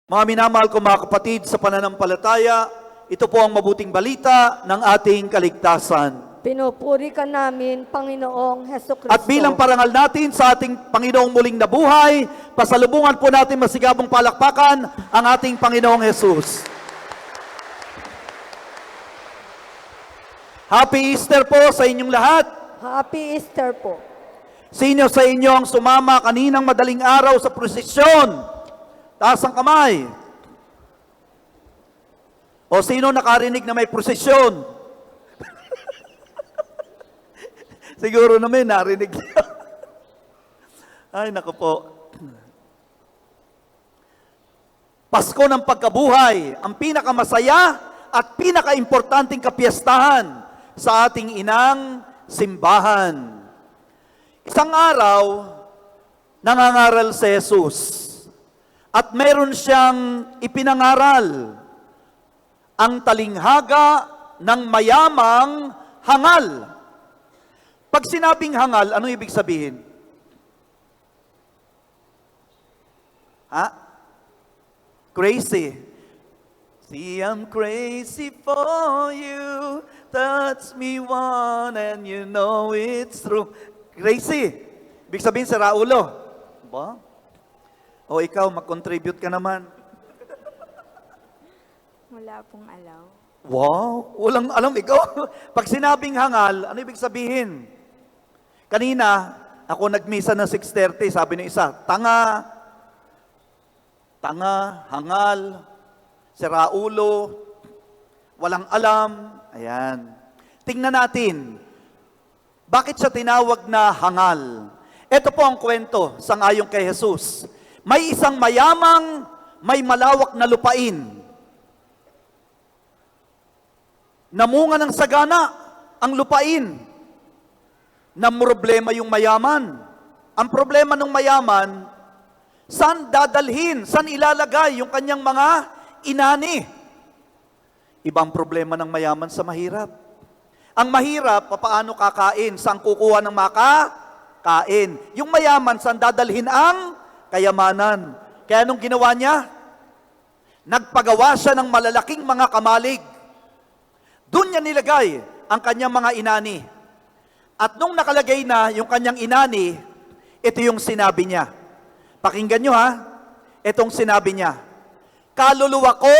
Mga minamahal ko mga kapatid sa pananampalataya, ito po ang mabuting balita ng ating kaligtasan. Pinupuri ka namin, Panginoong Hesukristo. At bilang parangal natin sa ating Panginoong muling nabuhay, pasalubungan po natin masigabong palakpakan ang ating Panginoong Jesus. Happy Easter po sa inyong lahat. Happy Easter po. Sino sa inyo ang sumama kaninang madaling araw sa prosesyon? Taas ang kamay. O sino nakarinig na may prosesyon? Siguro naman narinig niyo. Ay, naku po. Pasko ng pagkabuhay, ang pinakamasaya at pinakaimportanteng kapiyastahan sa ating inang simbahan. Isang araw, nangangaral si Jesus. At meron siyang ipinangaral, ang talinghaga ng mayamang hangal. Pag sinabing hangal, ano ibig sabihin? Crazy. See, I'm crazy for you. Touch me one and you know it's true. Crazy. Ibig sabihin sa Raulo. Ba? O ikaw, mag-contribute ka naman. Wala pong alam. Wow, walang alam ikaw. Pag sinabing hangal, ano ibig sabihin? Kanina, ako nagmisa ng 6:30, sabi ng isa, tanga, hangal, siraulo, walang alam. Ayan. Tingnan natin, bakit siya tinawag na hangal? Ito po ang kwento sangayon kay Jesus. May isang mayamang, may malawak na lupain. Namunga ng sagana ang lupain. Namroblema yung mayaman. Ang problema ng mayaman, saan dadalhin, saan ilalagay yung kanyang mga inani? Ibang problema ng mayaman sa mahirap. Ang mahirap, papaano kakain? Saan kukuha ng makakain? Yung mayaman, saan dadalhin ang kayamanan? Kaya anong ginawa niya? Nagpagawa siya ng malalaking mga kamalig. Doon niya nilagay ang kanyang mga inani. At nung nakalagay na yung kanyang inani, ito yung sinabi niya. Pakinggan nyo ha, itong sinabi niya. Kaluluwa ko,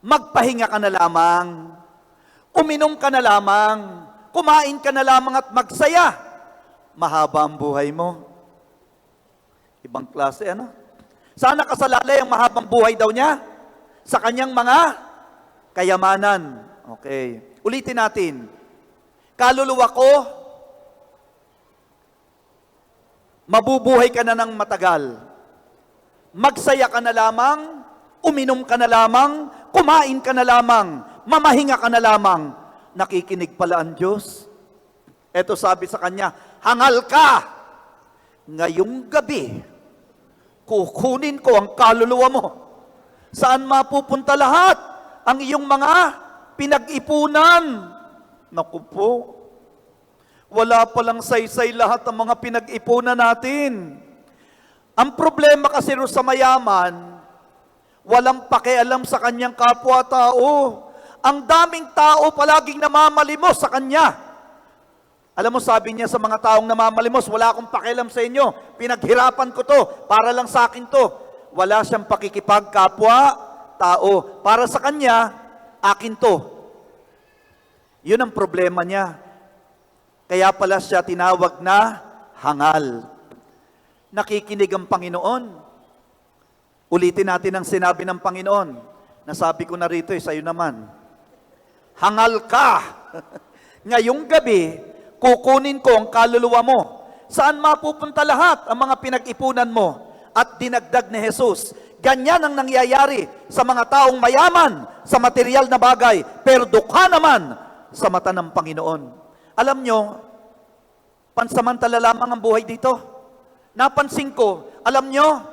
magpahinga ka na lamang, uminom ka na lamang, kumain ka na lamang at magsaya. Mahaba ang buhay mo. Ibang klase, ano? Saan nakasalalay ang mahabang buhay daw niya? Sa kanyang mga kayamanan. Okay. Ulitin natin. Kaluluwa ko, mabubuhay ka na ng matagal. Magsaya ka na lamang, uminom ka na lamang, kumain ka na lamang, mamahinga ka na lamang. Nakikinig pala ang Diyos. Ito sabi sa kanya, hangal ka! Ngayong gabi, kukunin ko ang kaluluwa mo. Saan mapupunta lahat ang iyong mga pinag-ipunan? Naku po, wala palang saysay lahat ang mga pinag-ipunan natin. Ang problema kasi rin sa mayaman, walang pakialam sa kanyang kapwa-tao. Ang daming tao palaging namamalimos sa kanya. Alam mo, sabi niya sa mga taong namamalimos, wala akong pakialam sa inyo. Pinaghirapan ko to, para lang sa akin to. Wala siyang pakikipag-kapwa-tao. Para sa kanya, akin to. Yun ang problema niya. Kaya pala siya tinawag na hangal. Nakikinig ang Panginoon. Ulitin natin ang sinabi ng Panginoon. Nasabi ko na rito, sa'yo naman. Hangal ka! Ngayong gabi, kukunin ko ang kaluluwa mo. Saan mapupunta lahat ang mga pinag-ipunan mo? At dinagdag ni Jesus, ganyan ang nangyayari sa mga taong mayaman sa material na bagay, pero dukha naman sa mata ng Panginoon. Alam nyo, pansamantala lamang ang buhay dito. Napansin ko, alam nyo,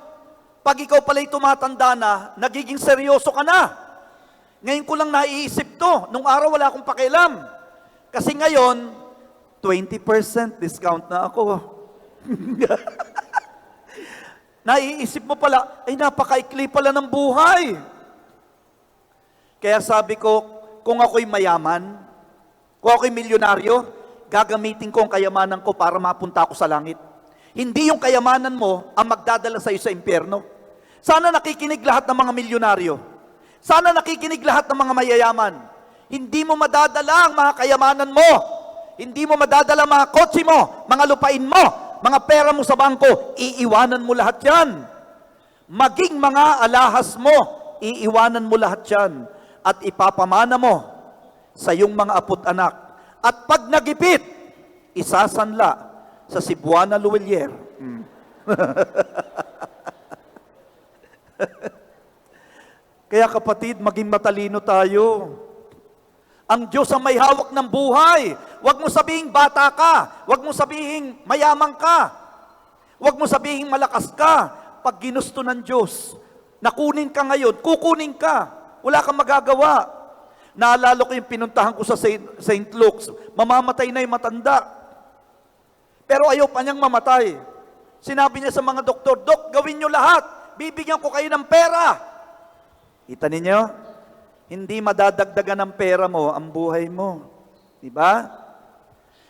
pag ikaw pala'y tumatanda na, nagiging seryoso ka na. Ngayon ko lang naiisip to. Nung araw wala akong pakialam. Kasi ngayon, 20% discount na ako. Naiisip mo pala, ay napakaikli pala ng buhay. Kaya sabi ko, kung ako'y mayaman, kung ako'y milyonaryo, gagamitin ko ang kayamanan ko para mapunta ako sa langit. Hindi yung kayamanan mo ang magdadala sa iyo sa impyerno. Sana nakikinig lahat ng mga milyonaryo. Sana nakikinig lahat ng mga mayayaman. Hindi mo madadala ang mga kayamanan mo. Hindi mo madadala ang mga kotse mo, mga lupain mo, mga pera mo sa bangko. Iiwanan mo lahat yan. Maging mga alahas mo, iiwanan mo lahat yan. At ipapamana mo sa iyong mga apo't anak. At pag nagipit, isasanla sa Cebuana Luwilier. Kaya kapatid, maging matalino tayo. Ang Diyos ang may hawak ng buhay. Huwag mo sabihin bata ka. Huwag mo sabihin mayaman ka. Huwag mo sabihin malakas ka. Pag ginusto ng Diyos, nakunin ka ngayon, kukunin ka. Wala kang magagawa. Naalala ko yung pinuntahan ko sa St. Luke's. Mamamatay na yung matanda. Pero ayaw pa niyang mamatay. Sinabi niya sa mga doktor, Dok, gawin niyo lahat. Bibigyan ko kayo ng pera. Kita ninyo? Hindi madadagdagan ng pera mo ang buhay mo. Diba?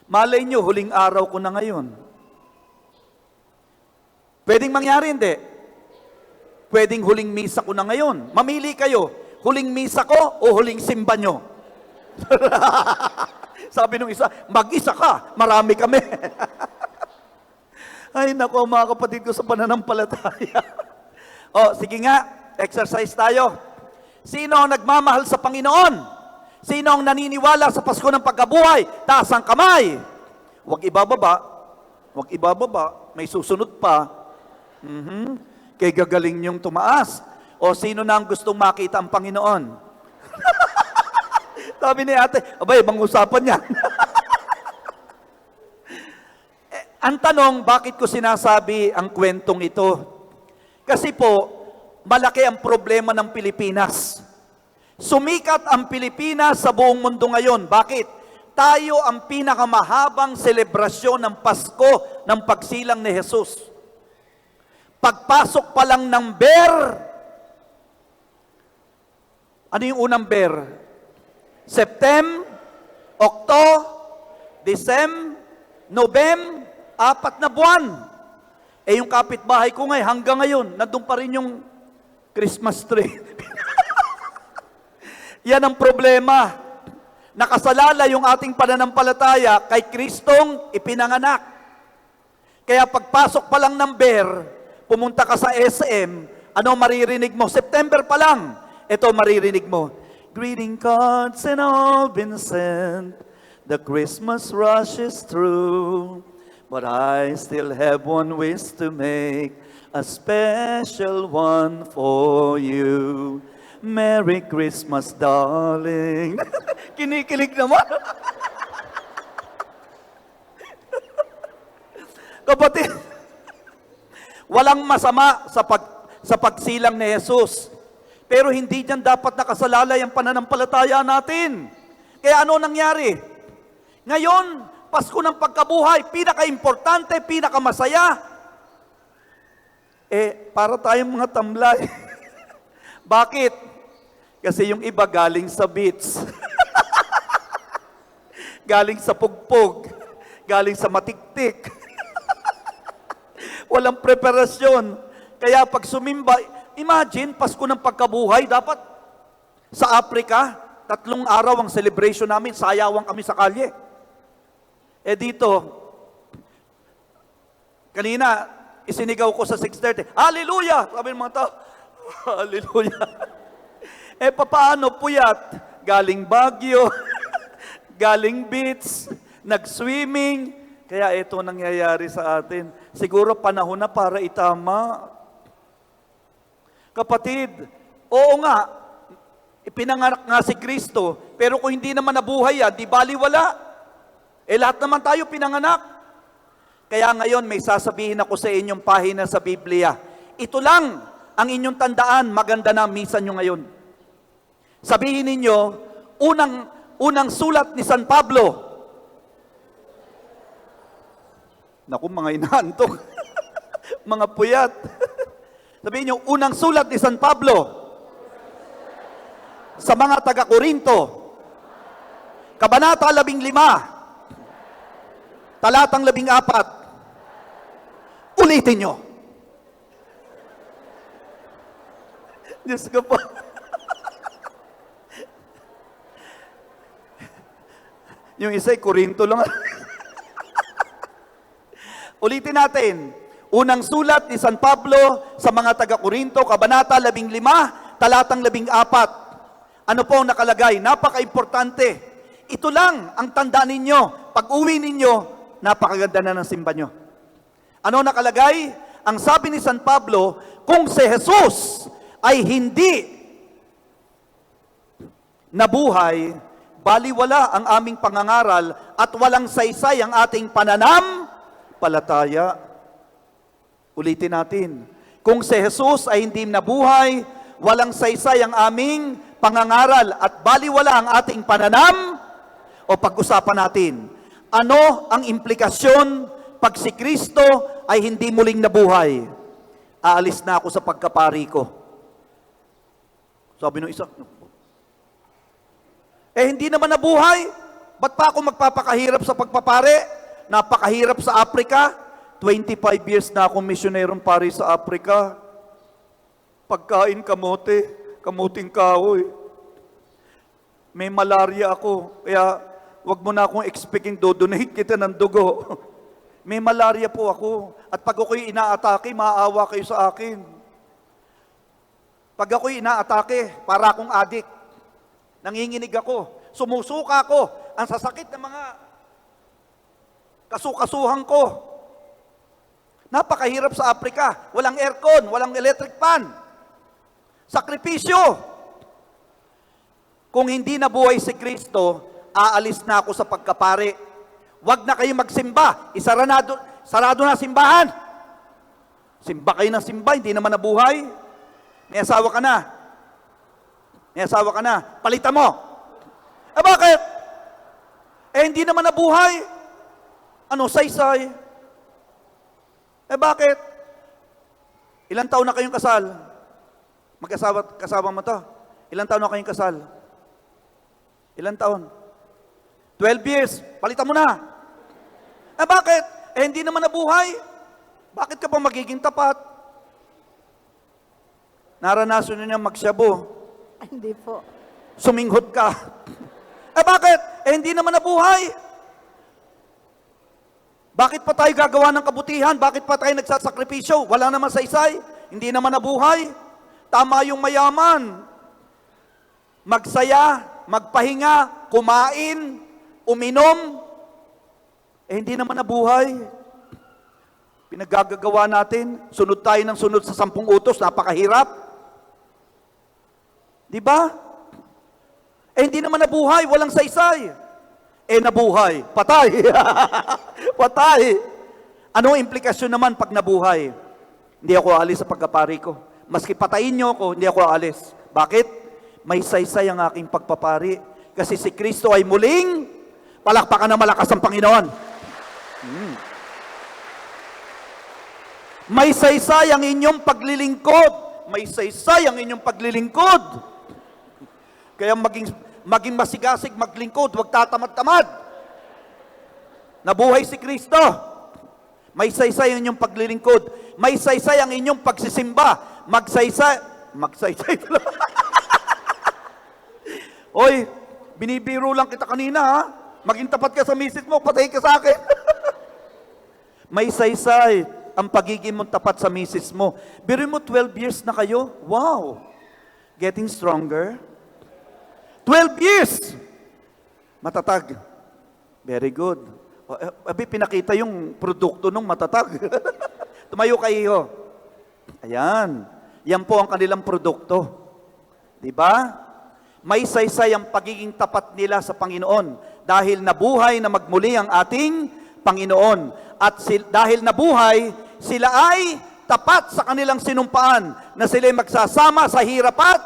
Malay niyo, huling araw ko na ngayon. Pwedeng mangyari, hindi. Pwedeng huling misa ko na ngayon. Mamili kayo, huling misa ko o huling simba nyo? Sabi nung isa, mag-isa ka, marami kami. Ay nako, mga kapatid ko sa pananampalataya. O, sige nga, exercise tayo. Sino ang nagmamahal sa Panginoon? Sino ang naniniwala sa Pasko ng Pagkabuhay? Taas ang kamay. Huwag ibababa. Huwag ibababa. May susunod pa. Kaya gagaling niyong tumaas. O sino na ang gustong makita ang Panginoon? Sabi ni ate, abay, ibang usapan yan. Ang tanong, bakit ko sinasabi ang kwentong ito? Kasi po, malaki ang problema ng Pilipinas. Sumikat ang Pilipinas sa buong mundo ngayon. Bakit? Tayo ang pinakamahabang selebrasyon ng Pasko ng pagsilang ni Jesus. Pagpasok pa lang ng ber, ano yung unang ber? Septem, Okto, Desem, Novem, 4 na buwan. Eh yung kapitbahay ko ngayon, hanggang ngayon, nandun pa rin yung Christmas tree. Yan ang problema. Nakasalala yung ating pananampalataya kay Kristong ipinanganak. Kaya pagpasok pa lang ng ber, pumunta ka sa SM, ano maririnig mo? September pa lang, ito maririnig mo. Greeting cards and all been sent, the Christmas rush is through, but I still have one wish to make, a special one for you. Merry Christmas, darling. Kinikilig naman. Kapatid, walang masama sa pagsilang ni Jesus. Pero hindi diyan dapat nakasalalay ang pananampalataya natin. Kaya ano nangyari? Ngayon, Pasko ng Pagkabuhay, pinaka-importante, pinaka-masaya. Para tayong mga tamlay. Bakit? Kasi yung iba galing sa beach. Galing sa pugpog. Galing sa matiktik. Walang preparasyon. Kaya pag sumimba, imagine, Pasko ng Pagkabuhay, dapat sa Africa, 3 araw ang celebration namin, sayawang kami sa kalye. Dito, kanina, isinigaw ko sa 6:30, Hallelujah! Sabi ng mga tao, Hallelujah! Papaano puyat? Galing Baguio, galing beach, nag-swimming, kaya ito nangyayari sa atin. Siguro panahon na para itama. Kapatid, oo nga, ipinanganak nga si Kristo, pero kung hindi naman nabuhay yan, di baliwala. Lahat naman tayo pinanganak. Kaya ngayon may sasabihin ako sa inyong pahina sa Biblia. Ito lang ang inyong tandaan, maganda na misa nyo ngayon. Sabihin ninyo, unang sulat ni San Pablo. Naku, mga inaantok. Mga puyat. Sabihin niyo, unang sulat ni San Pablo sa mga taga-Korinto, Kabanata 15, talatang 14. Ulitin niyo. Diyos ko po. Yung isa'y Korinto lang. Ulitin natin. Unang sulat ni San Pablo sa mga taga-Korinto, Kabanata 15, talatang 14. Ano po ang nakalagay? Napaka-importante. Ito lang ang tandaan ninyo. Pag-uwi ninyo, napakaganda na ng simba nyo. Ano nakalagay? Ang sabi ni San Pablo, kung si Jesus ay hindi nabuhay, baliwala ang aming pangangaral at walang saysay ang ating pananampalataya. Ulitin natin. Kung si Jesus ay hindi nabuhay, walang saysay ang aming pangangaral at baliwala ang ating o pag-usapan natin. Ano ang implikasyon pag si Kristo ay hindi muling nabuhay? Aalis na ako sa pagkapari ko. Sabi ng isa, hindi naman nabuhay. Ba't pa ako magpapakahirap sa pagpapare? Napakahirap sa Africa. 25 years na akong misyonerong pari sa Africa. Pagkain kamote, kamuting kahoy. May malaria ako, kaya wag mo na akong expecting do-donate kita ng dugo. May malaria po ako. At pag ako'y inaatake, maaawa kayo sa akin. Pag ako'y inaatake, para akong adik. Nanginginig ako. Sumusuka ako. Ang sasakit ng mga kasukasuhan ko. Napakahirap sa Africa. Walang aircon, walang electric fan. Sakripisyo. Kung hindi nabuhay si Kristo, aalis na ako sa pagkapare. Huwag na kayo magsimba. Sarado na simbahan. Simba kayo ng simba, hindi naman nabuhay. May asawa ka na. May asawa ka na. Palitan mo. Bakit? Hindi naman nabuhay. Ano, saysay? Bakit? Ilang taon na kayong kasal? Kasama mo to? Ilang taon na kayong kasal? Ilang taon? 12 years. Palitan mo na. Bakit? Hindi naman nabuhay. Bakit ka pa magiging tapat? Naranasan nyo niya magsyabo. Hindi po. Suminghot ka. Bakit? Hindi naman nabuhay. Bakit pa tayo gagawa ng kabutihan? Bakit pa tayo nagsasakripisyo? Wala naman saysay. Hindi naman nabuhay. Tama yung mayaman. Magsaya, magpahinga, kumain, uminom. Hindi naman nabuhay. Pinaggagawa natin. Sunod tayo ng sunod sa 10 utos. Napakahirap. Di ba? Hindi naman nabuhay. Walang saysay. Nabuhay. Patay. Patay. Ano ang implikasyon naman pag nabuhay? Hindi ako aalis sa pagkapari ko. Maski patayin niyo ako, hindi ako aalis. Bakit? May saysay ang aking pagpapari. Kasi si Kristo ay muling palakpakan na malakas ang Panginoon. May saysay ang inyong paglilingkod. May saysay ang inyong paglilingkod. Kaya maging masigasig maglingkod, huwag tatamad-tamad. Nabuhay si Kristo. May saysay ang inyong paglilingkod. May saysay ang inyong pagsisimba. Magsaysay talaga. Oy, binibiro lang kita kanina ha. Maging tapat ka sa misis mo, patay ka sa akin. May saysay ang pagiging mong tapat sa misis mo. Biruin mo 12 years na kayo. Wow. Getting stronger. 12 years! Matatag. Very good. Pinakita yung produkto ng matatag. Tumayo kayo. Ayan. Yan po ang kanilang produkto. Diba? May saysay ang pagiging tapat nila sa Panginoon dahil nabuhay na magmuli ang ating Panginoon. At dahil nabuhay, sila ay tapat sa kanilang sinumpaan na sila magsasama sa hirap at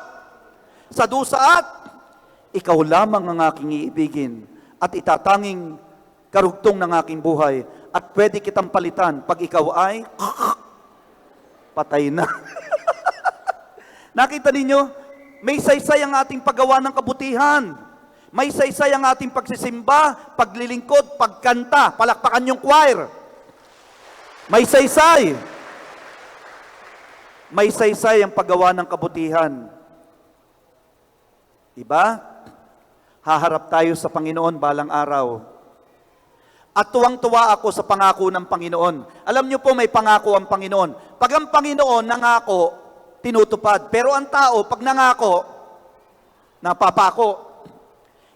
sa dusa at ikaw lamang ang aking iibigin at itatanging karugtong ng aking buhay at pwede kitang palitan pag ikaw ay patay na. Nakita ninyo, may saysay ang ating paggawa ng kabutihan. May saysay ang ating pagsisimba, paglilingkod, pagkanta, palakpakan yung choir. May saysay. May saysay ang paggawa ng kabutihan. Diba? Haharap tayo sa Panginoon balang araw. At tuwang-tuwa ako sa pangako ng Panginoon. Alam niyo po, may pangako ang Panginoon. Pag ang Panginoon nangako, tinutupad. Pero ang tao, pag nangako, napapako.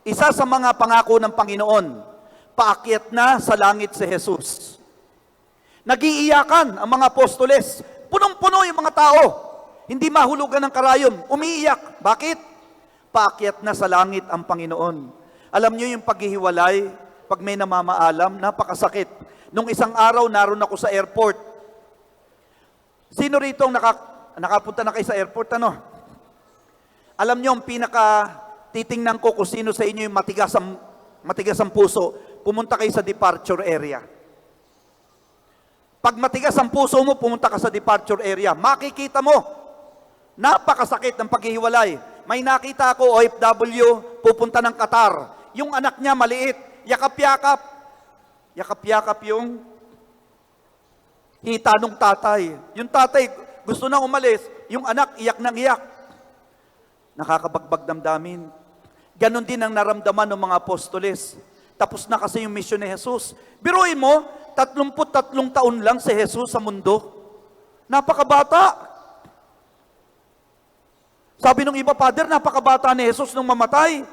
Isa sa mga pangako ng Panginoon, paakyat na sa langit si Jesus. Nagiiyakan ang mga apostoles. Punong-puno yung mga tao. Hindi mahulugan ng karayom. Umiiyak. Bakit? Paakyat na sa langit ang Panginoon. Alam niyo yung paghihiwalay, pag may namamaalam, napakasakit. Nung isang araw, naroon ako sa airport. Sino rito ang nakapunta na kayo sa airport? Ano? Alam niyo, ang titingnan ko kung sino sa inyo yung matigas ang puso, pumunta kayo sa departure area. Pag matigas ang puso mo, pumunta ka sa departure area. Makikita mo, napakasakit ng paghihiwalay. May nakita ako, OFW, pupunta ng Qatar. Yung anak niya maliit, yakap-yakap. Yakap-yakap yung hita ng tatay. Yung tatay, gusto nang umalis. Yung anak, iyak nang iyak. Nakakabagbag damdamin. Ganon din ang naramdaman ng mga apostoles. Tapos na kasi yung misyon ni Jesus. Biruin mo, 33 taon lang si Jesus sa mundo. Napakabata. Sabi nung iba, Father, napakabata ni Jesus nung mamatay.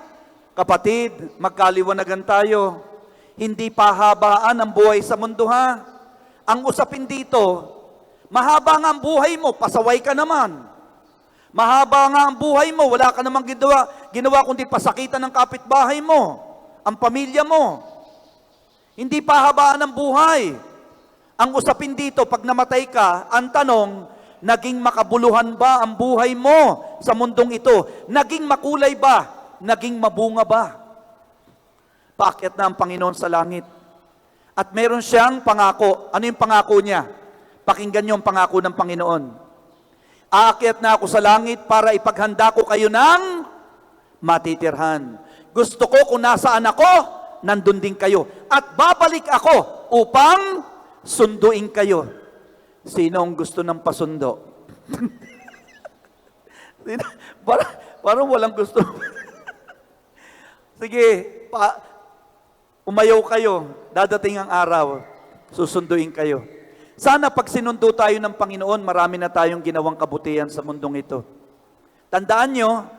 Kapatid, magkaliwanagan tayo. Hindi pahabaan ang buhay sa mundo, ha? Ang usapin dito, mahaba nga ang buhay mo, pasaway ka naman. Mahaba nga ang buhay mo, wala ka namang ginawa kundi pasakitan ng kapitbahay mo, ang pamilya mo. Hindi pahabaan ang buhay. Ang usapin dito, pag namatay ka, ang tanong, naging makabuluhan ba ang buhay mo sa mundong ito? Naging makulay ba? Naging mabunga ba? Paakyat na ang Panginoon sa langit. At meron siyang pangako. Ano yung pangako niya? Pakinggan niyo ang pangako ng Panginoon. Aakyat na ako sa langit para ipaghanda ko kayo ng matitirhan. Gusto ko kung nasaan ako, nandun din kayo. At babalik ako upang sunduin kayo. Sino ang gusto ng pasundo? Parang walang gusto. Sige, umayaw kayo. Dadating ang araw, susunduin kayo. Sana pag sinundo tayo ng Panginoon, marami na tayong ginawang kabutihan sa mundong ito. Tandaan nyo,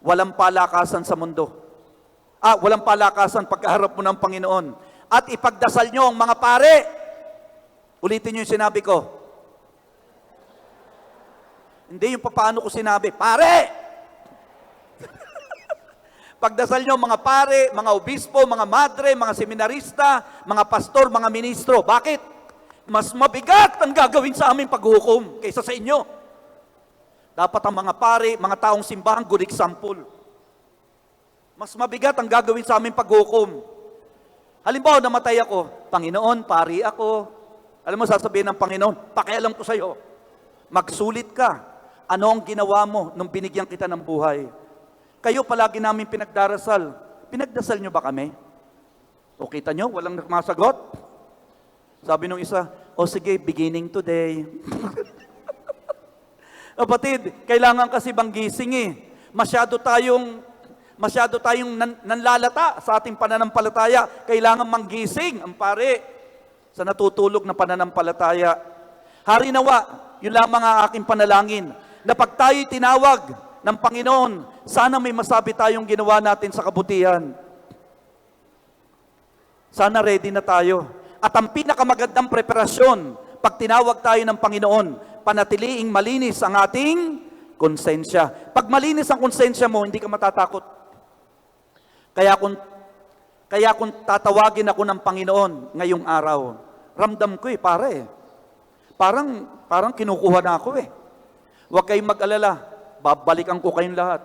walang palakasan sa mundo. Walang palakasan pagkaharap mo ng Panginoon. At ipagdasal nyo ang mga pare. Ulitin nyo yung sinabi ko. Hindi yung paano ko sinabi. Pare! Pagdasal nyo mga pare, mga obispo, mga madre, mga seminarista, mga pastor, mga ministro. Bakit? Mas mabigat ang gagawin sa aming paghukom kaysa sa inyo. Dapat ang mga pare, mga taong simbahan, good example. Mas mabigat ang gagawin sa aming paghukom. Halimbawa, namatay ako. Panginoon, pari ako. Alam mo, sasabihin ng Panginoon, pakialam ko sa'yo. Magsulit ka. Ano ang ginawa mo nung binigyan kita ng buhay? Kayo palagi namin pinagdarasal. Pinagdasal nyo ba kami? O kita nyo, walang nagmasagot? Sabi nung isa, o sige, beginning today. Kapatid, kailangan kasi bang gising eh. Masyado tayong nanlalata sa ating pananampalataya. Kailangan manggising ang pare sa natutulog na pananampalataya. Hari nawa, yun lamang ang aking panalangin, na pag tayo'y tinawag ng Panginoon, sana may masabi tayong ginawa natin sa kabutihan. Sana ready na tayo. At ang pinakamagandang preparasyon, pag tinawag tayo ng Panginoon, panatiliing malinis ang ating konsensya. Pag malinis ang konsensya mo, hindi ka matatakot. Kaya kung tatawagin ako ng Panginoon ngayong araw, ramdam ko pare. Parang kinukuha na ako Huwag kayong mag-alala, babalikan ko kayong lahat.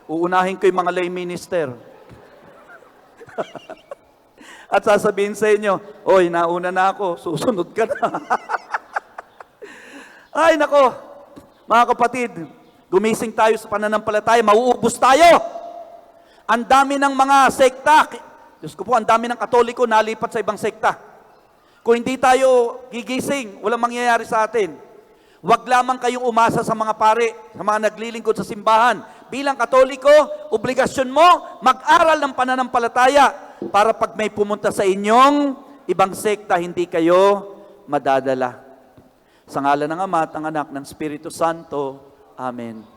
Uunahin ko yung mga lay minister. At sasabihin sa inyo, oy, nauna na ako, susunod ka na. Ay, nako, mga kapatid, Gumising tayo sa pananampalataya, mauubos tayo. Ang dami ng mga sekta. Diyos ko po, ang dami ng Katoliko nalipat sa ibang sekta. Kung hindi tayo gigising, walang mangyayari sa atin. Huwag lamang kayong umasa sa mga pare, sa mga naglilingkod sa simbahan. Bilang Katoliko, obligasyon mo, mag-aral ng pananampalataya para pag may pumunta sa inyong ibang sekta, hindi kayo madadala. Sa ngalan ng Ama at ng Anak ng Espiritu Santo. Amen.